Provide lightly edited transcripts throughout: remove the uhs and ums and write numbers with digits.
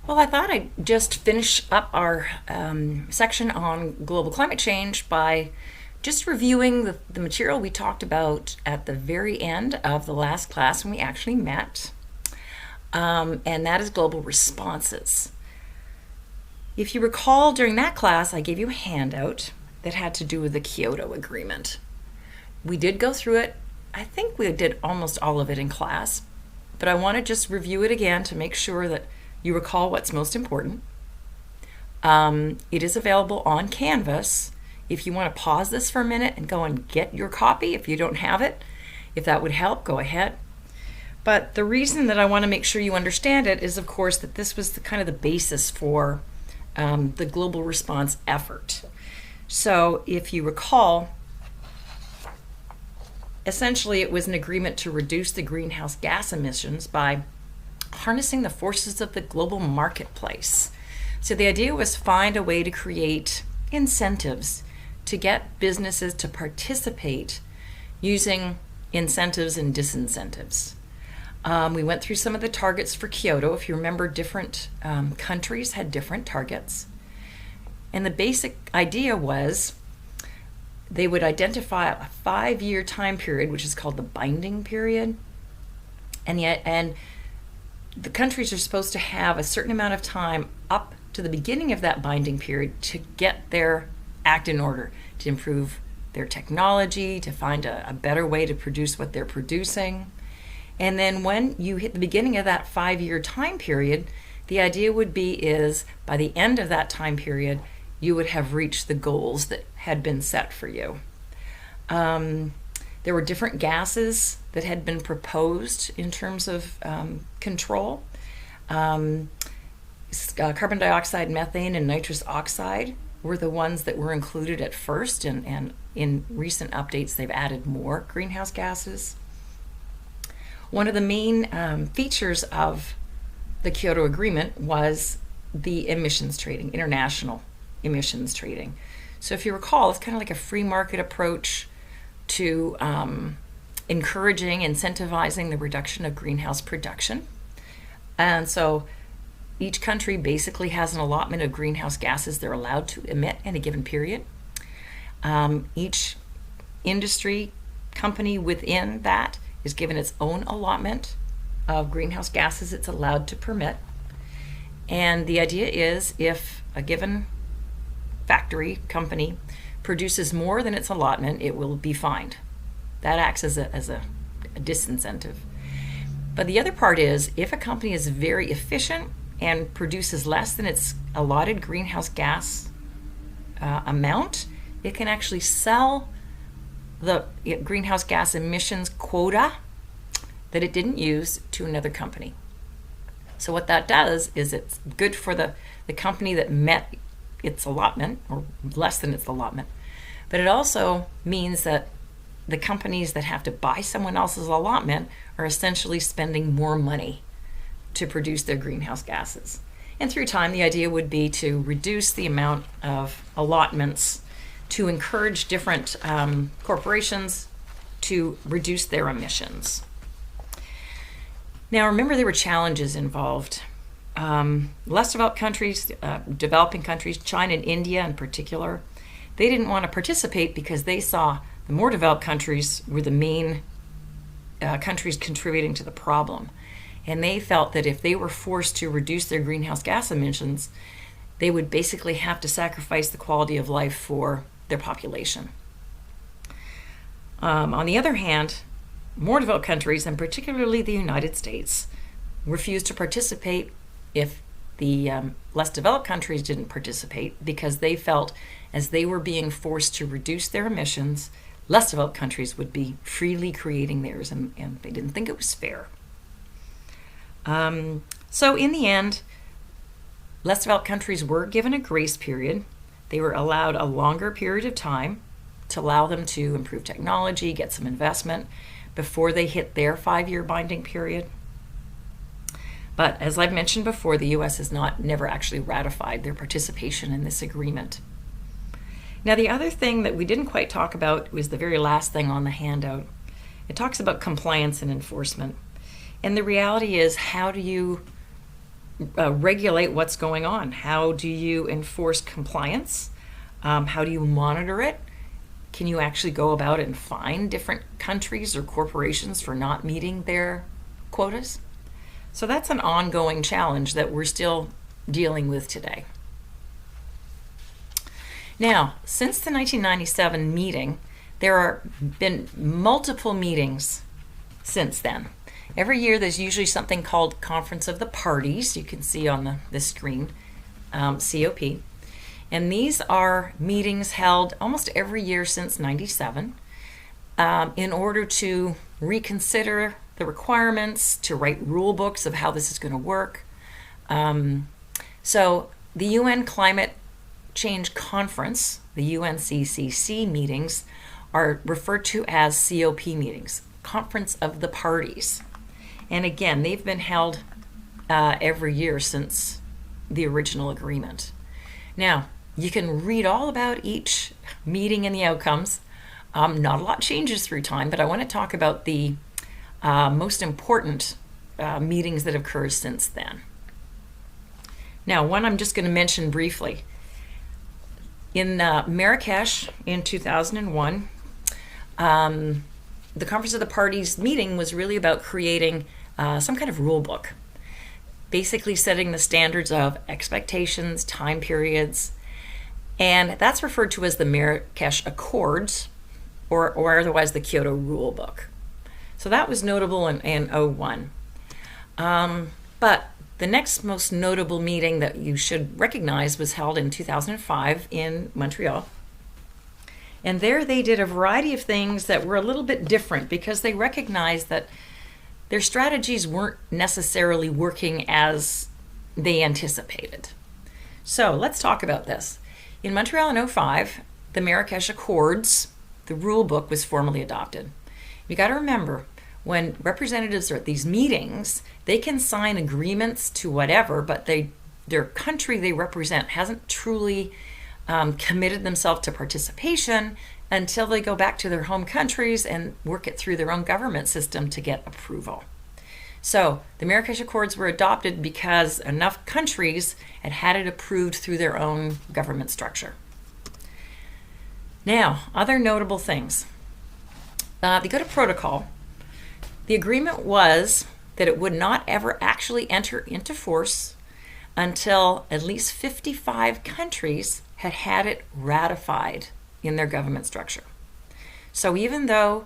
Well, I thought I'd just finish up our section on global climate change by just reviewing the material we talked about at the very end of the last class when we actually met, and that is global responses. If you recall, during that class, I gave you a handout that had to do with the Kyoto Agreement. We did go through it. I think we did almost all of it in class, but I want to just review it again to make sure that you recall what's most important. It is available on Canvas. If you want to pause this for a minute and go and get your copy, if you don't have it, if that would help, go ahead. But the reason that I want to make sure you understand it is, of course, that this was kind of the basis for the global response effort. So if you recall, essentially it was an agreement to reduce the greenhouse gas emissions by harnessing the forces of the global marketplace. So the idea was find a way to create incentives to get businesses to participate using incentives and disincentives. We went through some of the targets for Kyoto. If you remember, different countries had different targets. And the basic idea was they would identify a 5-year time period, which is called the binding period. And the countries are supposed to have a certain amount of time up to the beginning of that binding period to get their act in order, to improve their technology, to find a better way to produce what they're producing. And then when you hit the beginning of that 5-year time period, the idea would be is by the end of that time period, you would have reached the goals that had been set for you. There were different gases that had been proposed in terms of control. Carbon dioxide, methane, and nitrous oxide were the ones that were included at first, and in recent updates they've added more greenhouse gases. One of the main features of the Kyoto Agreement was the emissions trading, international emissions trading. So if you recall, it's kind of like a free market approach to encouraging, incentivizing the reduction of greenhouse production. And so each country basically has an allotment of greenhouse gases they're allowed to emit in a given period. Each industry company within that is given its own allotment of greenhouse gases it's allowed to permit. And the idea is if a given factory company produces more than its allotment, it will be fined. That acts as a disincentive. But the other part is if a company is very efficient and produces less than its allotted greenhouse gas amount, it can actually sell the greenhouse gas emissions quota that it didn't use to another company. So what that does is it's good for the company that met its allotment or less than its allotment, but it also means that the companies that have to buy someone else's allotment are essentially spending more money to produce their greenhouse gases. And through time, the idea would be to reduce the amount of allotments to encourage different corporations to reduce their emissions. Now, remember, there were challenges involved. Less developed countries, developing countries, China and India in particular, they didn't want to participate because they saw the more developed countries were the main countries contributing to the problem. And they felt that if they were forced to reduce their greenhouse gas emissions, they would basically have to sacrifice the quality of life for their population. On the other hand, more developed countries, and particularly the United States, refused to participate if the less developed countries didn't participate because they felt as they were being forced to reduce their emissions, less developed countries would be freely creating theirs, and they didn't think it was fair. So in the end, less developed countries were given a grace period. They were allowed a longer period of time to allow them to improve technology, get some investment before they hit their 5-year binding period. But as I've mentioned before, the U.S. has never actually ratified their participation in this agreement. Now, the other thing that we didn't quite talk about was the very last thing on the handout. It talks about compliance and enforcement. And the reality is, how do you regulate what's going on? How do you enforce compliance? How do you monitor it? Can you actually go about and fine different countries or corporations for not meeting their quotas? So that's an ongoing challenge that we're still dealing with today. Now, since the 1997 meeting, there have been multiple meetings since then. Every year there's usually something called Conference of the Parties. You can see on the screen, COP. And these are meetings held almost every year since 97 in order to reconsider the requirements, to write rule books of how this is going to work. So the UN Climate Change Conference, the UNCCC meetings, are referred to as COP meetings, Conference of the Parties. And again, they've been held every year since the original agreement. Now, you can read all about each meeting and the outcomes. Not a lot changes through time, but I want to talk about the most important meetings that have occurred since then. Now, one I'm just going to mention briefly. In Marrakesh in 2001, the Conference of the Parties meeting was really about creating some kind of rule book, basically setting the standards of expectations, time periods, and that's referred to as the Marrakesh Accords, or otherwise the Kyoto Rule Book. So that was notable in 01. But the next most notable meeting that you should recognize was held in 2005 in Montreal. And there they did a variety of things that were a little bit different because they recognized that their strategies weren't necessarily working as they anticipated. So let's talk about this. In Montreal in 05, the Marrakesh Accords, the rule book, was formally adopted. You got to remember, when representatives are at these meetings, they can sign agreements to whatever, but their country they represent hasn't truly committed themselves to participation until they go back to their home countries and work it through their own government system to get approval. So the Marrakesh Accords were adopted because enough countries had it approved through their own government structure. Now, other notable things. The Kyoto Protocol. The agreement was that it would not ever actually enter into force until at least 55 countries had it ratified in their government structure. So even though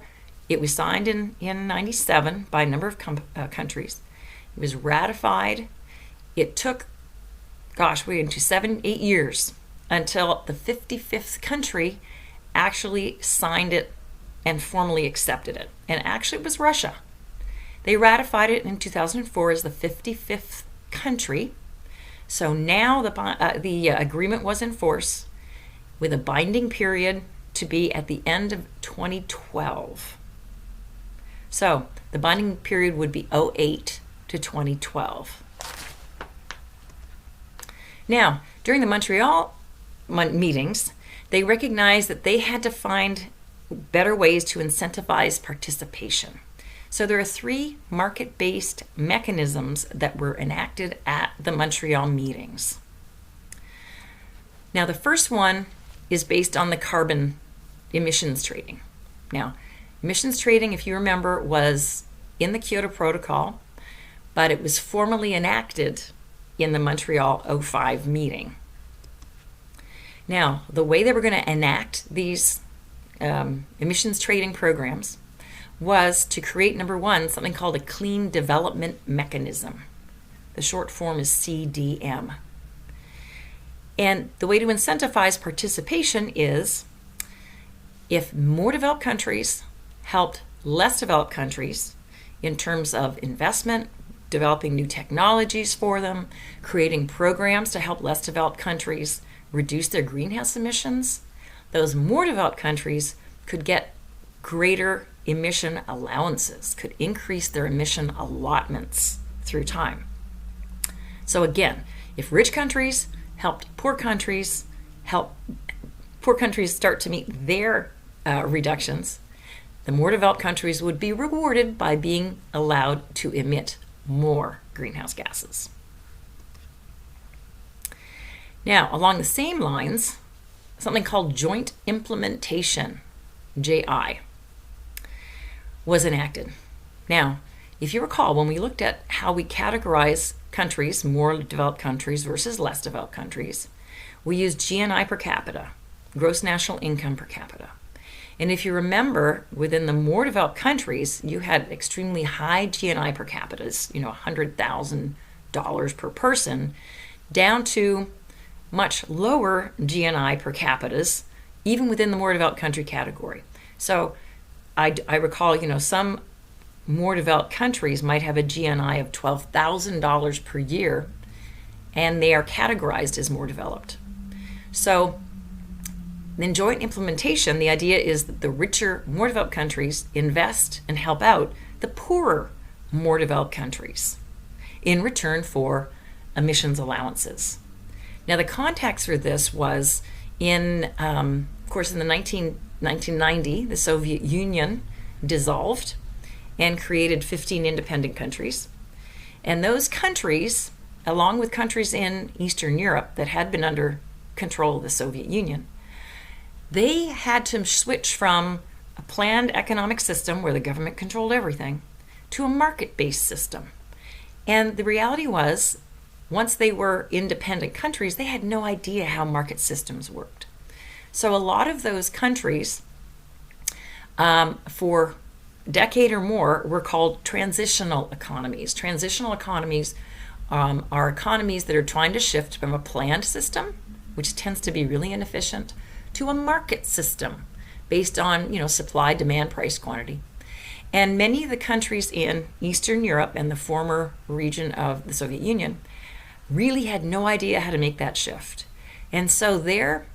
it was signed in 97 by a number of countries, it was ratified, it took, into 7-8 years until the 55th country actually signed it and formally accepted it. And actually it was Russia. They ratified it in 2004 as the 55th country. So now the agreement was in force with a binding period to be at the end of 2012. So the binding period would be 08 to 2012. Now, during the Montreal meetings, they recognized that they had to find better ways to incentivize participation. So there are 3 market-based mechanisms that were enacted at the Montreal meetings. Now, the first one is based on the carbon emissions trading. Now, emissions trading, if you remember, was in the Kyoto Protocol, but it was formally enacted in the Montreal 05 meeting. Now, the way they were going to enact these emissions trading programs was to create, number one, something called a Clean Development Mechanism. The short form is CDM. And the way to incentivize participation is if more developed countries helped less developed countries in terms of investment, developing new technologies for them, creating programs to help less developed countries reduce their greenhouse emissions, those more developed countries could get greater emission allowances, could increase their emission allotments through time. So again, if rich countries helped poor countries, help poor countries start to meet their reductions, the more developed countries would be rewarded by being allowed to emit more greenhouse gases. Now, along the same lines, something called Joint Implementation, JI, was enacted. Now, if you recall, when we looked at how we categorize countries, more developed countries versus less developed countries, we used GNI per capita, gross national income per capita. And if you remember, within the more developed countries, you had extremely high GNI per capitas, $100,000 per person, down to much lower GNI per capitas, even within the more developed country category. So I recall, some more developed countries might have a GNI of $12,000 per year, and they are categorized as more developed. So in joint implementation, the idea is that the richer, more developed countries invest and help out the poorer, more developed countries in return for emissions allowances. Now, the context for this was of course, in the 1990, the Soviet Union dissolved and created 15 independent countries. And those countries, along with countries in Eastern Europe that had been under control of the Soviet Union, they had to switch from a planned economic system where the government controlled everything to a market-based system. And the reality was, once they were independent countries, they had no idea how market systems worked. So a lot of those countries, for a decade or more, were called transitional economies. Transitional economies are economies that are trying to shift from a planned system, which tends to be really inefficient, to a market system based on, supply, demand, price, quantity. And many of the countries in Eastern Europe and the former region of the Soviet Union really had no idea how to make that shift. And so their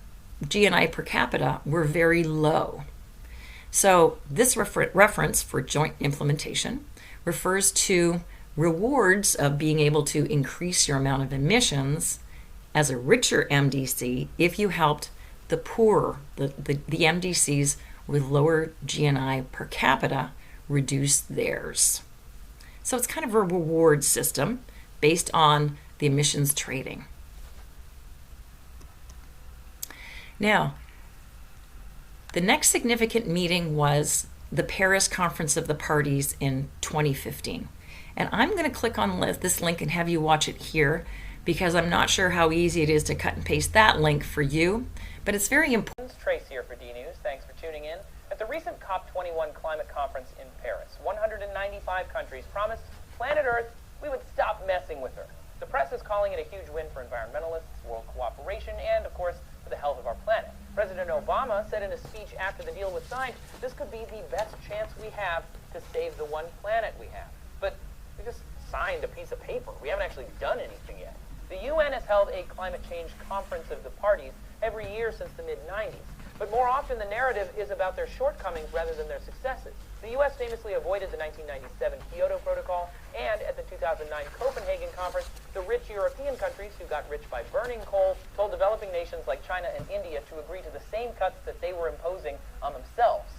GNI per capita were very low. So this reference for joint implementation refers to rewards of being able to increase your amount of emissions as a richer MDC if you helped the poorer, the MDCs with lower GNI per capita, reduce theirs. So it's kind of a reward system based on the emissions trading. Now, the next significant meeting was the Paris Conference of the Parties in 2015. And I'm going to click on this link and have you watch it here, because I'm not sure how easy it is to cut and paste that link for you, but it's very important. Trace here for DNews. Thanks for tuning in. At the recent COP21 climate conference in Paris, 195 countries promised planet Earth we would stop messing with her. The press is calling it a huge win for environmentalists, world cooperation, and, of course, for the health of our planet. President Obama said in a speech after the deal was signed, this could be the best chance we have to save the one planet we have. But we just signed a piece of paper. We haven't actually done anything yet. The UN has held a climate change conference of the parties every year since the mid-90s. But more often the narrative is about their shortcomings rather than their successes. The U.S. famously avoided the 1997 Kyoto Protocol, and at the 2009 Copenhagen Conference, the rich European countries who got rich by burning coal told developing nations like China and India to agree to the same cuts that they were imposing on themselves.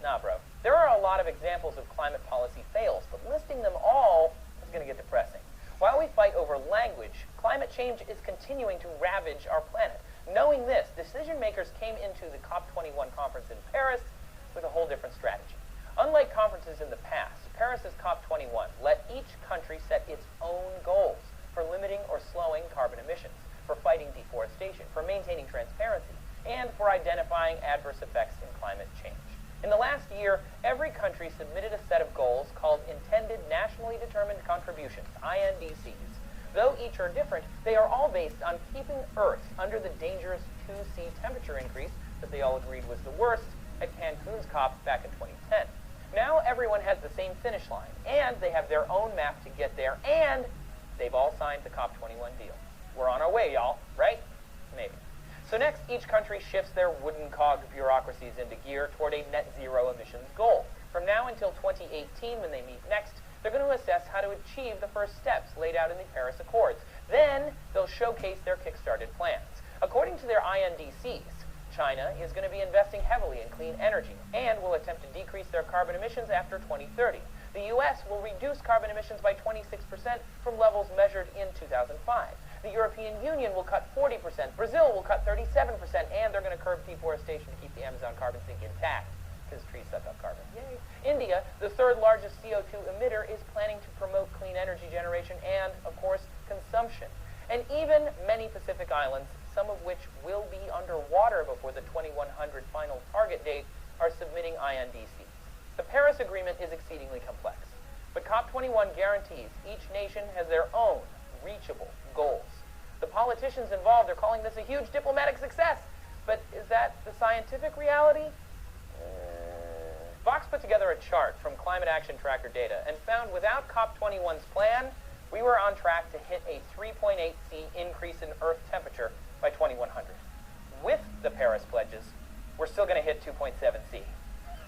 Nah, bro. There are a lot of examples of climate policy fails, but listing them all is going to get depressing. While we fight over language, climate change is continuing to ravage our planet. Knowing this, decision makers came into the COP21 conference in Paris with a whole different strategy. Unlike conferences in the past, Paris's COP21 let each country set its own goals for limiting or slowing carbon emissions, for fighting deforestation, for maintaining transparency, and for identifying adverse effects in climate change. In the last year, every country submitted a set of goals called Intended Nationally Determined Contributions, INDCs. Though each are different, they are all based on keeping Earth under the dangerous 2°C temperature increase that they all agreed was the worst at Cancun's COP back in 2010. Now everyone has the same finish line, and they have their own map to get there, and they've all signed the COP21 deal. We're on our way, y'all, right? Maybe. So next, each country shifts their wooden cog bureaucracies into gear toward a net zero emissions goal. From now until 2018, when they meet next, they're going to assess how to achieve the first steps laid out in the Paris Accords. Then they'll showcase their kick-started plans. According to their INDCs, China is going to be investing heavily in clean energy and will attempt to decrease their carbon emissions after 2030. The U.S. will reduce carbon emissions by 26% from levels measured in 2005. The European Union will cut 40%. Brazil will cut 37%, and they're going to curb deforestation to keep the Amazon carbon sink intact, because trees suck up carbon. Yay. India, the third largest CO2 emitter, is planning to promote clean energy generation and, of course, consumption. And even many Pacific islands, some of which will be underwater before the 2100 final target date, are submitting INDCs. The Paris Agreement is exceedingly complex, but COP21 guarantees each nation has their own reachable goals. The politicians involved are calling this a huge diplomatic success, but is that the scientific reality? Vox put together a chart from Climate Action Tracker data and found without COP21's plan, we were on track to hit a 3.8 C increase in Earth temperature by 2100. With the Paris pledges, we're still going to hit 2.7 C.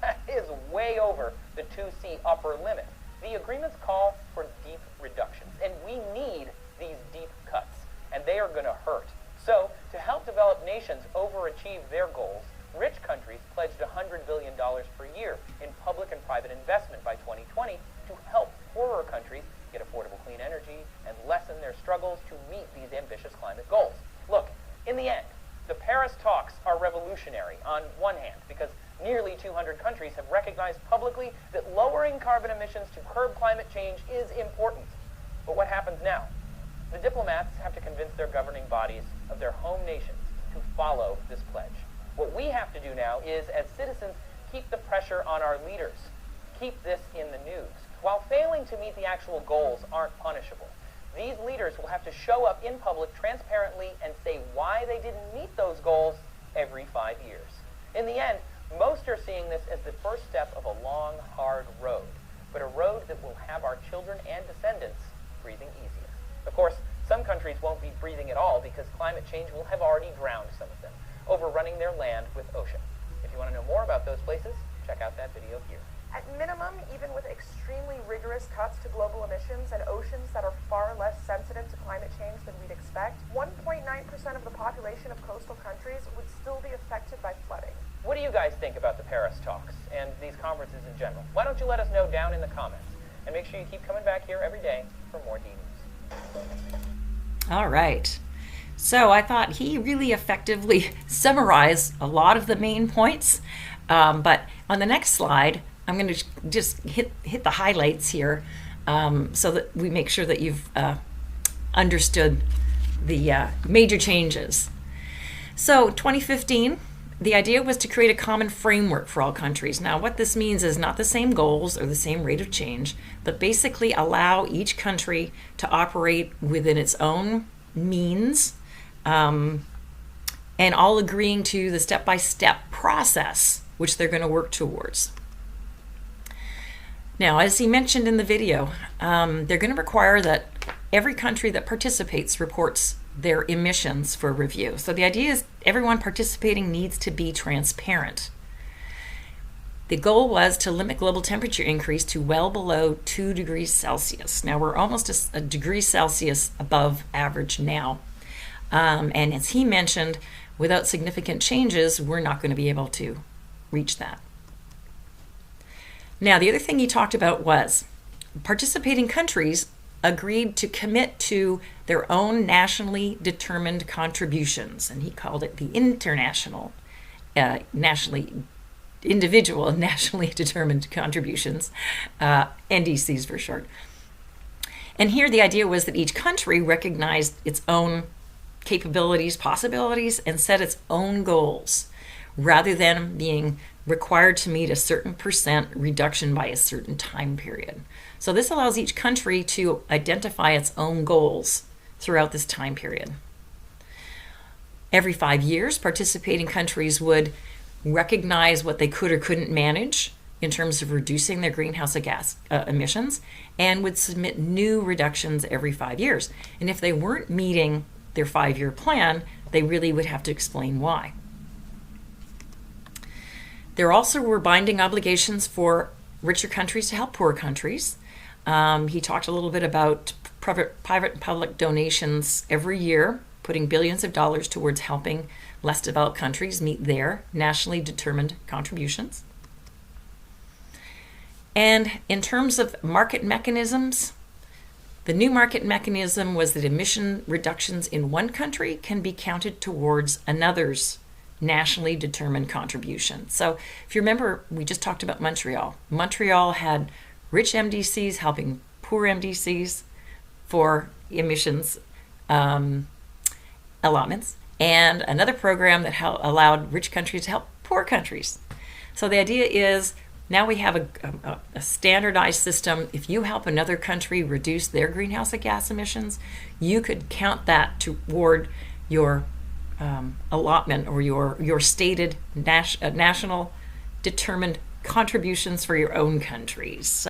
That is way over the 2 C upper limit. The agreements call for deep reductions, and we need these deep cuts, and they are going to hurt. So, to help developed nations overachieve their goals, rich countries pledged $100 billion per year in public and private investment by 2020 to help poorer countries get affordable clean energy and lessen their struggles to meet these ambitious climate goals. Look, in the end, the Paris talks are revolutionary on one hand because nearly 200 countries have recognized publicly that lowering carbon emissions to curb climate change is important. But what happens now? The diplomats have to convince their governing bodies of their home nations to follow this pledge. What we have to do now is, as citizens, keep the pressure on our leaders. Keep this in the news. While failing to meet the actual goals aren't punishable, these leaders will have to show up in public transparently and say why they didn't meet those goals every 5 years. In the end, most are seeing this as the first step of a long, hard road, but a road that will have our children and descendants breathing easier. Of course, some countries won't be breathing at all because climate change will have already drowned some of them, overrunning their land with ocean. If you want to know more about those places, check out that video here. At minimum, even with extremely rigorous cuts to global emissions and oceans that are far less sensitive to climate change than we'd expect, 1.9% of the population of coastal countries would still be affected by flooding. What do you guys think about the Paris talks and these conferences in general? Why don't you let us know down in the comments? And make sure you keep coming back here every day for more D-News. All right. So I thought he really effectively summarized a lot of the main points. But on the next slide, I'm going to just hit the highlights here so that we make sure that you've understood the major changes. So 2015, the idea was to create a common framework for all countries. Now, what this means is not the same goals or the same rate of change, but basically allow each country to operate within its own means and all agreeing to the step-by-step process which they're going to work towards. Now, as he mentioned in the video, they're going to require that every country that participates reports their emissions for review. So the idea is everyone participating needs to be transparent. The goal was to limit global temperature increase to well below 2 degrees Celsius. Now we're almost a degree Celsius above average now. And as he mentioned, without significant changes, we're not going to be able to reach that. Now, the other thing he talked about was participating countries agreed to commit to their own nationally determined contributions, and he called it the individual and nationally determined contributions, NDCs for short. And here the idea was that each country recognized its own capabilities, possibilities, and set its own goals, rather than being required to meet a certain percent reduction by a certain time period. So this allows each country to identify its own goals throughout this time period. Every 5 years, participating countries would recognize what they could or couldn't manage in terms of reducing their greenhouse gas emissions and would submit new reductions every 5 years. And if they weren't meeting their 5-year plan, they really would have to explain why. There also were binding obligations for richer countries to help poorer countries. He talked a little bit about private and public donations every year, putting billions of dollars towards helping less developed countries meet their nationally determined contributions. And in terms of market mechanisms, The new market mechanism was that emission reductions in one country can be counted towards another's nationally determined contribution. So if you remember, we just talked about Montreal. Montreal had rich MDCs helping poor MDCs for emissions allotments, and another program that allowed rich countries to help poor countries. So the idea is now we have a standardized system. If you help another country reduce their greenhouse gas emissions, you could count that toward your allotment or your stated national determined contributions for your own countries.